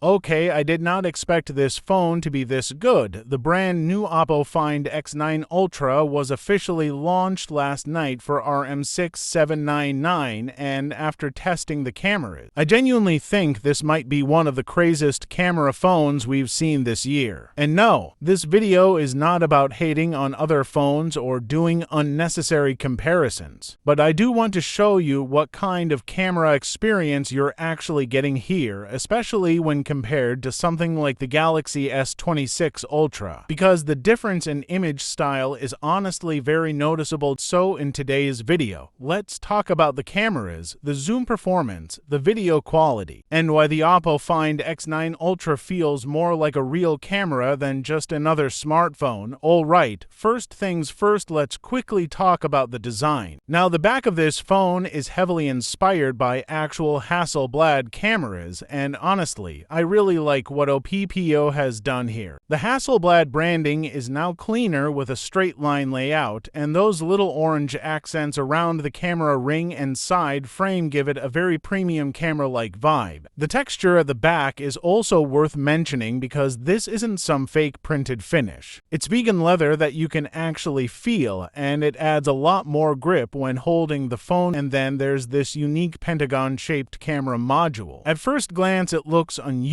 Okay, I did not expect this phone to be this good. The brand new Oppo Find X9 Ultra was officially launched last night for RM6799, and after testing the cameras, I genuinely think this might be one of the craziest camera phones we've seen this year. And no, this video is not about hating on other phones or doing unnecessary comparisons, but I do want to show you what kind of camera experience you're actually getting here, especially when compared to something like the Galaxy S26 Ultra, because the difference in image style is honestly very noticeable. So in today's video, let's talk about the cameras, the zoom performance, the video quality, and why the Oppo Find X9 Ultra feels more like a real camera than just another smartphone. Alright, first things first, let's quickly talk about the design. Now, the back of this phone is heavily inspired by actual Hasselblad cameras, and honestly, I really like what Oppo has done here. The Hasselblad branding is now cleaner with a straight line layout, and those little orange accents around the camera ring and side frame give it a very premium camera-like vibe. The texture at the back is also worth mentioning because this isn't some fake printed finish. It's vegan leather that you can actually feel, and it adds a lot more grip when holding the phone. And then there's this unique pentagon-shaped camera module. At first glance it looks unusual,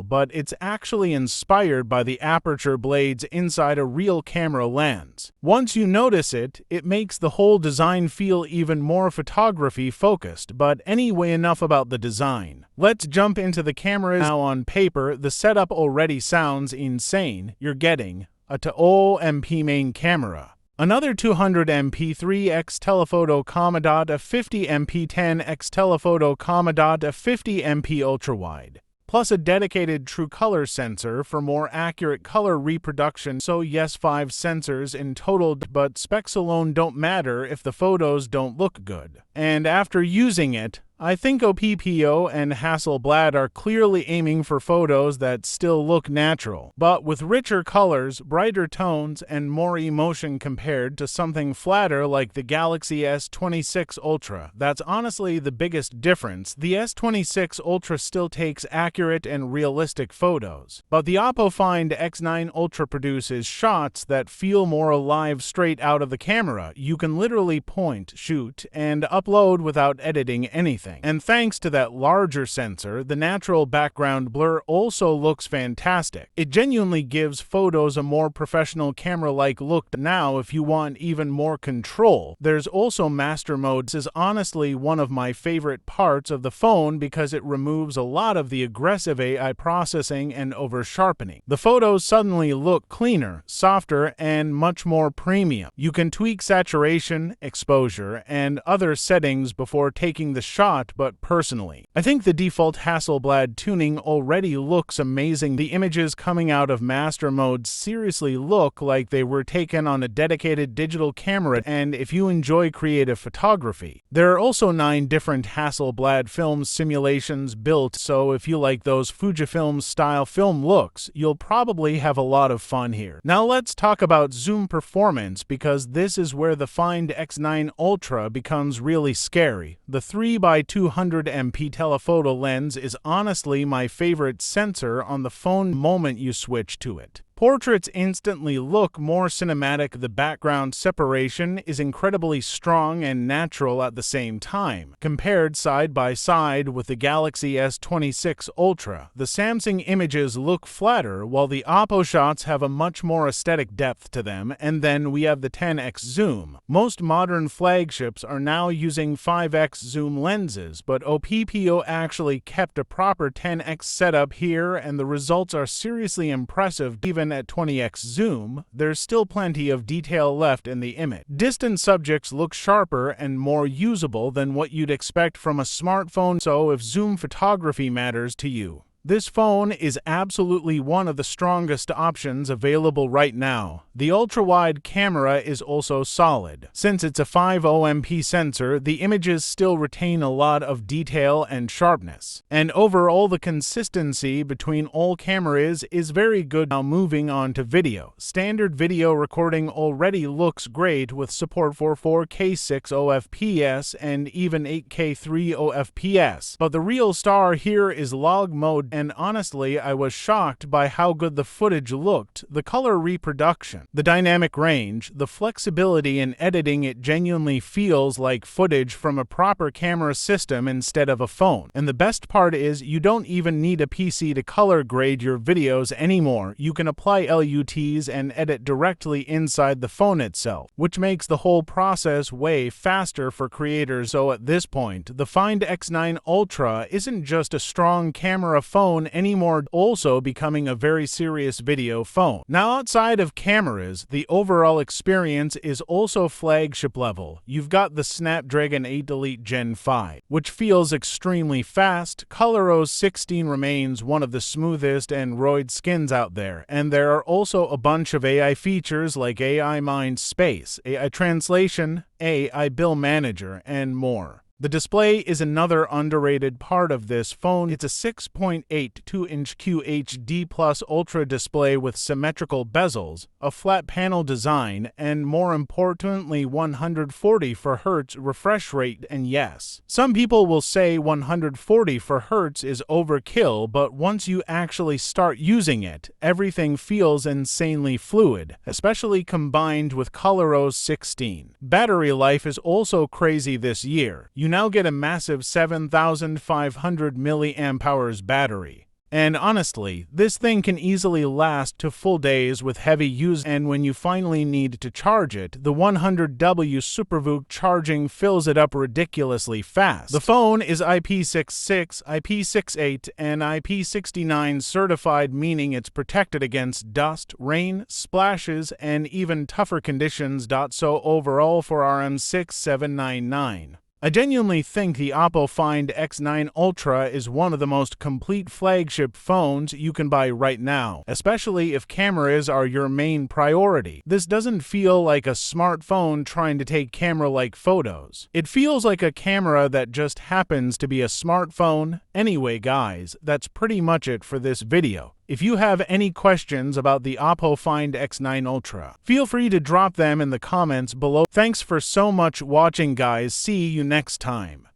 but it's actually inspired by the aperture blades inside a real camera lens. Once you notice it, it makes the whole design feel even more photography focused. But anyway, enough about the design. Let's jump into the cameras. Now, on paper, the setup already sounds insane. You're getting a 2MP main camera, another 200MP 3x telephoto comma dot, a 50MP 10x telephoto comma dot, a 50MP ultrawide, plus a dedicated true color sensor for more accurate color reproduction. So yes, 5 sensors in total, but specs alone don't matter if the photos don't look good. And after using it, I think Oppo and Hasselblad are clearly aiming for photos that still look natural, but with richer colors, brighter tones, and more emotion compared to something flatter like the Galaxy S26 Ultra. That's honestly the biggest difference. The S26 Ultra still takes accurate and realistic photos, but the Oppo Find X9 Ultra produces shots that feel more alive straight out of the camera. You can literally point, shoot, and upload without editing anything. And thanks to that larger sensor, the natural background blur also looks fantastic. It genuinely gives photos a more professional camera-like look. Now, if you want even more control, there's also master mode. This is honestly one of my favorite parts of the phone because it removes a lot of the aggressive AI processing and over-sharpening. The photos suddenly look cleaner, softer, and much more premium. You can tweak saturation, exposure, and other settings before taking the shot. But personally, I think the default Hasselblad tuning already looks amazing. The images coming out of master mode seriously look like they were taken on a dedicated digital camera. And if you enjoy creative photography, there are also 9 different Hasselblad film simulations built, so if you like those Fujifilm style film looks, you'll probably have a lot of fun here. Now let's talk about zoom performance, because this is where the Find X9 Ultra becomes really scary. The 3x200MP telephoto lens is honestly my favorite sensor on the phone the moment you switch to it. Portraits instantly look more cinematic. The background separation is incredibly strong and natural at the same time. Compared side by side with the Galaxy S26 Ultra, the Samsung images look flatter, while the Oppo shots have a much more aesthetic depth to them. And then we have the 10x zoom. Most modern flagships are now using 5x zoom lenses, but Oppo actually kept a proper 10x setup here, and the results are seriously impressive. Even at 20x zoom, there's still plenty of detail left in the image. Distant subjects look sharper and more usable than what you'd expect from a smartphone. So if zoom photography matters to you, this phone is absolutely one of the strongest options available right now. The ultra-wide camera is also solid. Since it's a 50MP sensor, the images still retain a lot of detail and sharpness. And overall, the consistency between all cameras is very good. Now moving on to video. Standard video recording already looks great with support for 4K 60fps and even 8K 30fps. But the real star here is log mode, and honestly I was shocked by how good the footage looked, the color reproduction, the dynamic range, the flexibility in editing. It genuinely feels like footage from a proper camera system instead of a phone. And the best part is you don't even need a PC to color grade your videos anymore. You can apply LUTs and edit directly inside the phone itself, which makes the whole process way faster for creators. So at this point, the Find X9 Ultra isn't just a strong camera phone anymore, also becoming a very serious video phone. Now, outside of cameras, the overall experience is also flagship level. You've got the Snapdragon 8 Elite Gen 5, which feels extremely fast. ColorOS 16 remains one of the smoothest Android skins out there, and there are also a bunch of AI features like AI Mind Space, AI Translation, AI Bill Manager, and more. The display is another underrated part of this phone. It's a 6.82-inch QHD Plus Ultra display with symmetrical bezels, a flat panel design, and more importantly 140 Hz refresh rate. And yes, some people will say 140 Hz is overkill, but once you actually start using it, everything feels insanely fluid, especially combined with ColorOS 16. Battery life is also crazy this year. You now get a massive 7,500 mAh battery. And honestly, this thing can easily last to full days with heavy use, and when you finally need to charge it, the 100W SuperVOOC charging fills it up ridiculously fast. The phone is IP66, IP68, and IP69 certified, meaning it's protected against dust, rain, splashes, and even tougher conditions. So overall, for RM6799, I genuinely think the Oppo Find X9 Ultra is one of the most complete flagship phones you can buy right now, especially if cameras are your main priority. This doesn't feel like a smartphone trying to take camera-like photos. It feels like a camera that just happens to be a smartphone. Anyway guys, that's pretty much it for this video. If you have any questions about the Oppo Find X9 Ultra, feel free to drop them in the comments below. Thanks for so much watching guys, see you next time.